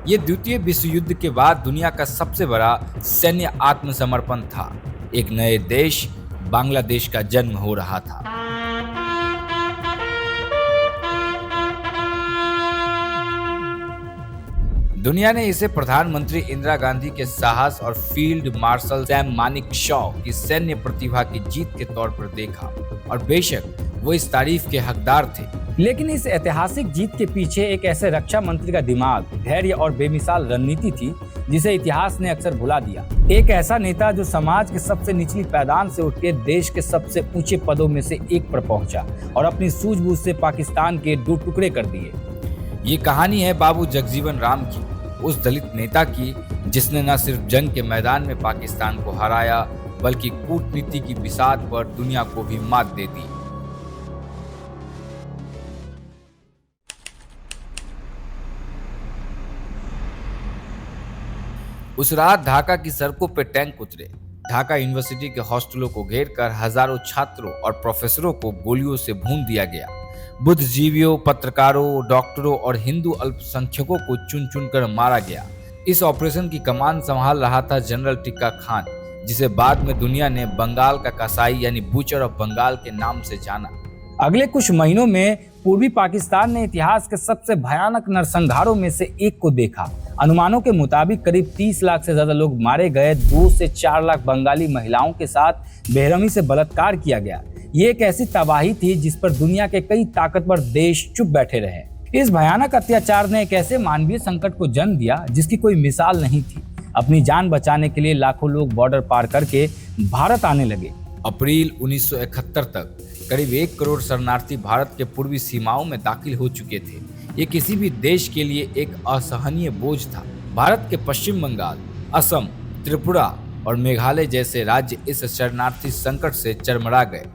ये द्वितीय विश्व युद्ध के बाद दुनिया का सबसे बड़ा सैन्य आत्मसमर्पण था। एक नए देश बांग्लादेश का जन्म हो रहा था। दुनिया ने इसे प्रधानमंत्री इंदिरा गांधी के साहस और फील्ड मार्शल सैम मानेकशॉ की सैन्य प्रतिभा की जीत के तौर पर देखा, और बेशक वो इस तारीफ के हकदार थे। लेकिन इस ऐतिहासिक जीत के पीछे एक ऐसे रक्षा मंत्री का दिमाग, धैर्य और बेमिसाल रणनीति थी जिसे इतिहास ने अक्सर भुला दिया। एक ऐसा नेता जो समाज के सबसे निचली पायदान से उठ के देश के सबसे ऊंचे पदों में से एक पर पहुंचा और अपनी सूझबूझ से पाकिस्तान के 2 टुकड़े कर दिए। ये कहानी है बाबू जगजीवन राम की, उस दलित नेता की जिसने न सिर्फ जंग के मैदान में पाकिस्तान को हराया, बल्कि कूटनीति की बिसात पर दुनिया को भी मात दे दी। उस रात ढाका की सड़कों पर टैंक उतरे। ढाका यूनिवर्सिटी के हॉस्टलों को घेरकर हजारों छात्रों और प्रोफेसरों को गोलियों से भून दिया गया। बुद्धिजीवियों, पत्रकारों, डॉक्टरों और हिंदू अल्पसंख्यकों को चुन चुनकर मारा गया। इस ऑपरेशन की कमान संभाल रहा था जनरल टिक्का खान, जिसे बाद में दुनिया ने बंगाल का कसाई यानी बूचर ऑफ बंगाल के नाम से जाना। अगले कुछ महीनों में पूर्वी पाकिस्तान ने इतिहास के सबसे भयानक नरसंहारों में से एक को देखा। अनुमानों के मुताबिक करीब 30 लाख से ज्यादा लोग मारे गए। 2 से 4 लाख बंगाली महिलाओं के साथ बेरहमी से बलात्कार किया गया। ये एक ऐसी तबाही थी जिस पर दुनिया के कई ताकतवर देश चुप बैठे रहे। इस भयानक अत्याचार ने एक ऐसे मानवीय संकट को जन्म दिया जिसकी कोई मिसाल नहीं थी। अपनी जान बचाने के लिए लाखों लोग बॉर्डर पार करके भारत आने लगे। अप्रैल 1971 तक करीब 1 करोड़ शरणार्थी भारत के पूर्वी सीमाओं में दाखिल हो चुके थे। ये किसी भी देश के लिए एक असहनीय बोझ था। भारत के पश्चिम बंगाल, असम, त्रिपुरा और मेघालय जैसे राज्य इस शरणार्थी संकट से चरमरा गए।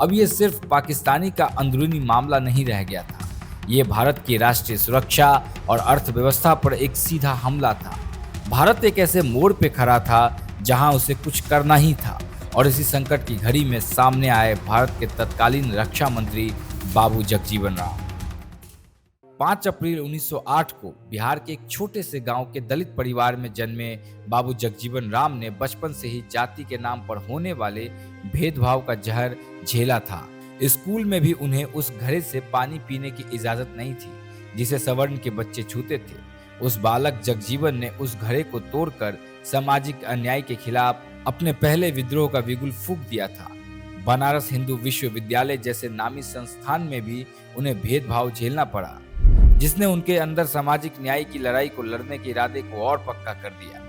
अब ये सिर्फ पाकिस्तानी का अंदरूनी मामला नहीं रह गया था, ये भारत की राष्ट्रीय सुरक्षा और अर्थव्यवस्था पर एक सीधा हमला था। भारत एक ऐसे मोड़ पे खड़ा था जहां उसे कुछ करना ही था, और इसी संकट की घड़ी में सामने आए भारत के तत्कालीन रक्षा मंत्री बाबू जगजीवन राम। 5 अप्रैल 1908 को बिहार के एक छोटे से गांव के दलित परिवार में जन्मे बाबू जगजीवन राम ने बचपन से ही जाति के नाम पर होने वाले भेदभाव का जहर झेला था। स्कूल में भी उन्हें उस घड़े से पानी पीने की इजाजत नहीं थी जिसे सवर्ण के बच्चे छूते थे। उस बालक जगजीवन ने उस घड़े को तोड़कर सामाजिक अन्याय के खिलाफ अपने पहले विद्रोह का बिगुल फूंक दिया था। बनारस हिंदू विश्वविद्यालय जैसे नामी संस्थान में भी उन्हें भेदभाव झेलना पड़ा, जिसने उनके अंदर सामाजिक न्याय की लड़ाई को लड़ने के इरादे को और पक्का कर दिया।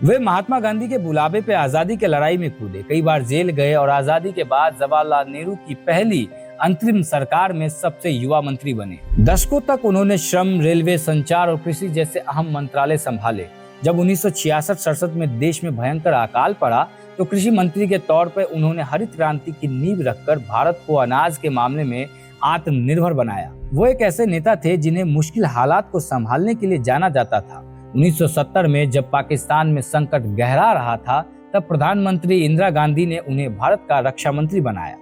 वे महात्मा गांधी के बुलावे पे आजादी की लड़ाई में कूदे, कई बार जेल गए और आजादी के बाद जवाहरलाल नेहरू की पहली अंतरिम सरकार में सबसे युवा मंत्री बने। दशकों तक उन्होंने श्रम, रेलवे, संचार और कृषि जैसे अहम मंत्रालय संभाले। जब 1966-67 में देश में भयंकर अकाल पड़ा तो कृषि मंत्री के तौर पर उन्होंने हरित क्रांति की नींव रखकर भारत को अनाज के मामले में आत्मनिर्भर बनाया। वो एक ऐसे नेता थे जिन्हें मुश्किल हालात को संभालने के लिए जाना जाता था। 1970 में जब पाकिस्तान में संकट गहरा रहा था, तब प्रधानमंत्री इंदिरा गांधी ने उन्हें भारत का रक्षा मंत्री बनाया।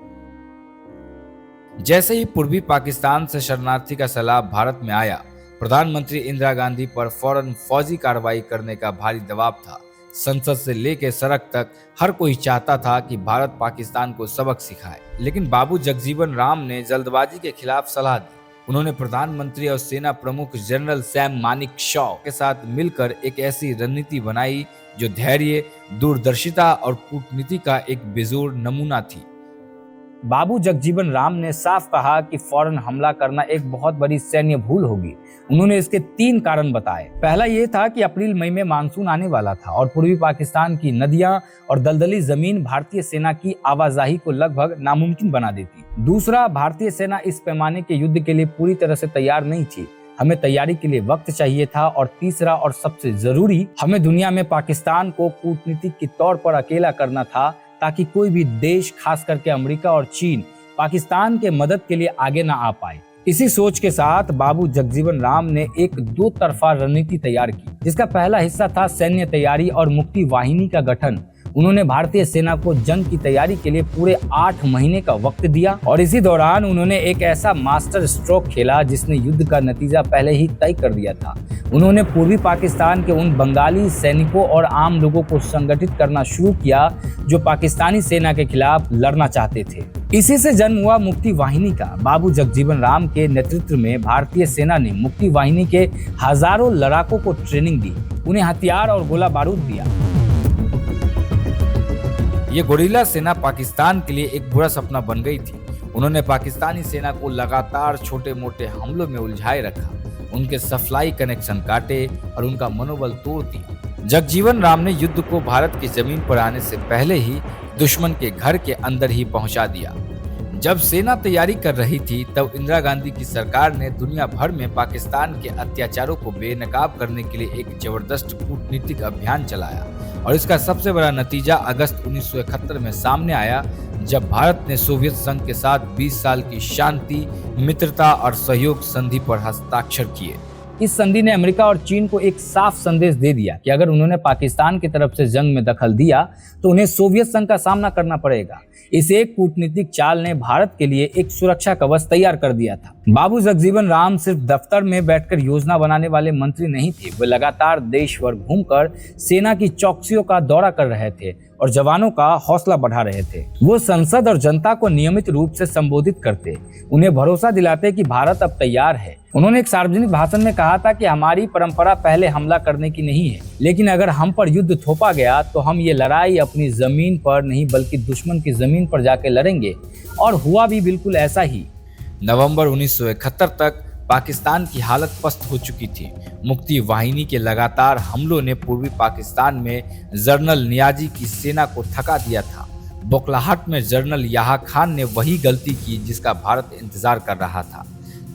जैसे ही पूर्वी पाकिस्तान से शरणार्थी का सैलाब भारत में आया, प्रधानमंत्री इंदिरा गांधी पर फौरन फौजी कार्रवाई करने का भारी दबाव था। संसद से लेकर सड़क तक हर कोई चाहता था कि भारत पाकिस्तान को सबक सिखाए, लेकिन बाबू जगजीवन राम ने जल्दबाजी के खिलाफ सलाह दी। उन्होंने प्रधानमंत्री और सेना प्रमुख जनरल सैम मानेकशॉ के साथ मिलकर एक ऐसी रणनीति बनाई जो धैर्य, दूरदर्शिता और कूटनीति का एक बेजोड़ नमूना थी। बाबू जगजीवन राम ने साफ कहा कि फौरन हमला करना एक बहुत बड़ी सैन्य भूल होगी। उन्होंने इसके 3 कारण बताए। पहला ये था कि अप्रैल मई में मानसून आने वाला था और पूर्वी पाकिस्तान की नदियां और दलदली जमीन भारतीय सेना की आवाजाही को लगभग नामुमकिन बना देती। दूसरा, भारतीय सेना इस पैमाने के युद्ध के लिए पूरी तरह से तैयार नहीं थी, हमें तैयारी के लिए वक्त चाहिए था। और तीसरा और सबसे जरूरी, हमें दुनिया में पाकिस्तान को कूटनीतिक के तौर पर अकेला करना था ताकि कोई भी देश, खास करके अमेरिका और चीन, पाकिस्तान के मदद के लिए आगे ना आ पाए। इसी सोच के साथ बाबू जगजीवन राम ने एक 2 तरफा रणनीति तैयार की, जिसका पहला हिस्सा था सैन्य तैयारी और मुक्ति वाहिनी का गठन। उन्होंने भारतीय सेना को जंग की तैयारी के लिए पूरे 8 महीने का वक्त दिया और इसी दौरान उन्होंने एक ऐसा मास्टर स्ट्रोक खेला जिसने युद्ध का नतीजा पहले ही तय कर दिया था। उन्होंने पूर्वी पाकिस्तान के उन बंगाली सैनिकों और आम लोगों को संगठित करना शुरू किया जो पाकिस्तानी सेना के खिलाफ लड़ना चाहते थे। इसी से जन्म हुआ मुक्ति वाहिनी का। बाबू जगजीवन राम के नेतृत्व में भारतीय सेना ने मुक्ति वाहिनी के हजारों लड़ाकों को ट्रेनिंग दी, उन्हें हथियार और गोला बारूद दिया। ये गोरिल्ला सेना पाकिस्तान के लिए एक बुरा सपना बन गई थी। उन्होंने पाकिस्तानी सेना को लगातार छोटे मोटे हमलों में उलझाए रखा, उनके सप्लाई कनेक्शन काटे और उनका मनोबल तोड़ दिया। जगजीवन राम ने युद्ध को भारत की जमीन पर आने से पहले ही दुश्मन के घर के अंदर ही पहुंचा दिया। जब सेना तैयारी कर रही थी तब इंदिरा गांधी की सरकार ने दुनिया भर में पाकिस्तान के अत्याचारों को बेनकाब करने के लिए एक जबरदस्त कूटनीतिक अभियान चलाया और इसका सबसे बड़ा नतीजा अगस्त 1971 में सामने आया, जब भारत ने सोवियत संघ के साथ 20 साल की शांति, मित्रता और सहयोग संधि पर हस्ताक्षर किए। इस संधि ने अमेरिका और चीन को एक साफ संदेश दे दिया कि अगर उन्होंने पाकिस्तान की तरफ से जंग में दखल दिया तो उन्हें सोवियत संघ का सामना करना पड़ेगा। इस एक कूटनीतिक चाल ने भारत के लिए एक सुरक्षा कवच तैयार कर दिया था। बाबू जगजीवन राम सिर्फ दफ्तर में बैठकर योजना बनाने वाले मंत्री नहीं थे, वे लगातार देश भर घूमकर सेना की चौकसियों का दौरा कर रहे थे और जवानों का हौसला बढ़ा रहे थे। वो संसद और जनता को नियमित रूप से संबोधित करते, उन्हें भरोसा दिलाते कि भारत अब तैयार है। उन्होंने एक सार्वजनिक भाषण में कहा था कि हमारी परंपरा पहले हमला करने की नहीं है, लेकिन अगर हम पर युद्ध थोपा गया तो हम ये लड़ाई अपनी जमीन पर नहीं बल्कि दुश्मन की जमीन पर जाके लड़ेंगे। और हुआ भी बिल्कुल ऐसा ही। नवंबर 1971 तक पाकिस्तान की हालत पस्त हो चुकी थी। मुक्ति वाहिनी के लगातार हमलों ने पूर्वी पाकिस्तान में जनरल नियाजी की सेना को थका दिया था। बोखलाहट में जनरल याहा खान ने वही गलती की जिसका भारत इंतजार कर रहा था।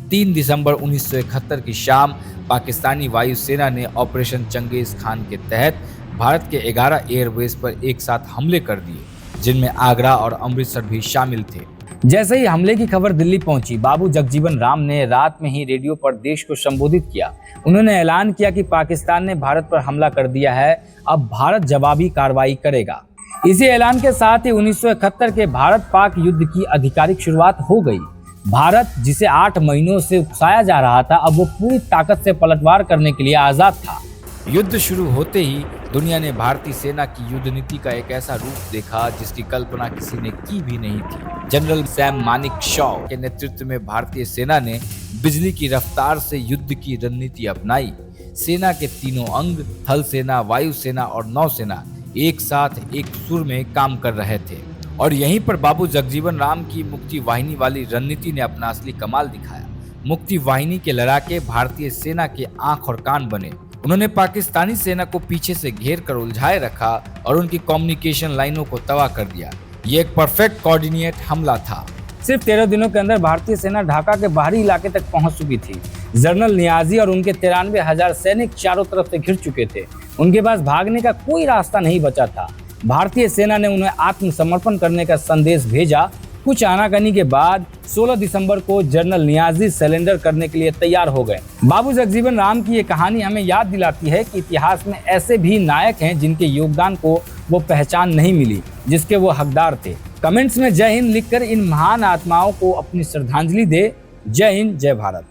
3 दिसंबर 1971 की शाम पाकिस्तानी वायुसेना ने ऑपरेशन चंगेज खान के तहत भारत के 11 एयरबेस पर एक साथ हमले कर दिए, जिनमें आगरा और अमृतसर भी शामिल थे। जैसे ही हमले की खबर दिल्ली पहुंची, बाबू जगजीवन राम ने रात में ही रेडियो पर देश को संबोधित किया। उन्होंने ऐलान किया कि पाकिस्तान ने भारत पर हमला कर दिया है, अब भारत जवाबी कार्रवाई करेगा। इसी ऐलान के साथ ही 1971 के भारत पाक युद्ध की आधिकारिक शुरुआत हो गई। भारत, जिसे 8 महीनों से उकसाया जा रहा था, अब वो पूरी ताकत से पलटवार करने के लिए आजाद था। युद्ध शुरू होते ही दुनिया ने भारतीय सेना की युद्ध नीति का एक ऐसा रूप देखा जिसकी कल्पना किसी ने की भी नहीं थी। जनरल सैम मानेकशॉ के नेतृत्व में भारतीय सेना ने बिजली की रफ्तार से युद्ध की रणनीति अपनाई। सेना के तीनों अंग, थल सेना, वायु सेना और नौसेना, एक साथ एक सुर में काम कर रहे थे। और यहीं पर बाबू जगजीवन राम की मुक्ति वाहिनी वाली रणनीति ने अपना असली कमाल दिखाया। मुक्ति वाहिनी के लड़ाके भारतीय सेना के आंख और कान बने। उन्होंने पाकिस्तानी सेना को पीछे से घेर कर उलझाए रखा और उनकी कम्युनिकेशन लाइनों को तबाह कर दिया। ये एक परफेक्ट कोऑर्डिनेट हमला था। सिर्फ 13 दिनों के अंदर भारतीय सेना ढाका के बाहरी इलाके तक पहुंच चुकी थी। जनरल नियाजी और उनके 93,000 सैनिक चारों तरफ से घिर चुके थे। उनके पास भागने का कोई रास्ता नहीं बचा था। भारतीय सेना ने उन्हें आत्मसमर्पण करने का संदेश भेजा। कुछ आनाकानी के बाद 16 दिसंबर को जनरल नियाजी सरेंडर करने के लिए तैयार हो गए। बाबू जगजीवन राम की ये कहानी हमें याद दिलाती है कि इतिहास में ऐसे भी नायक हैं जिनके योगदान को वो पहचान नहीं मिली जिसके वो हकदार थे। कमेंट्स में जय हिंद लिखकर इन महान आत्माओं को अपनी श्रद्धांजलि दे। जय हिंद, जय भारत।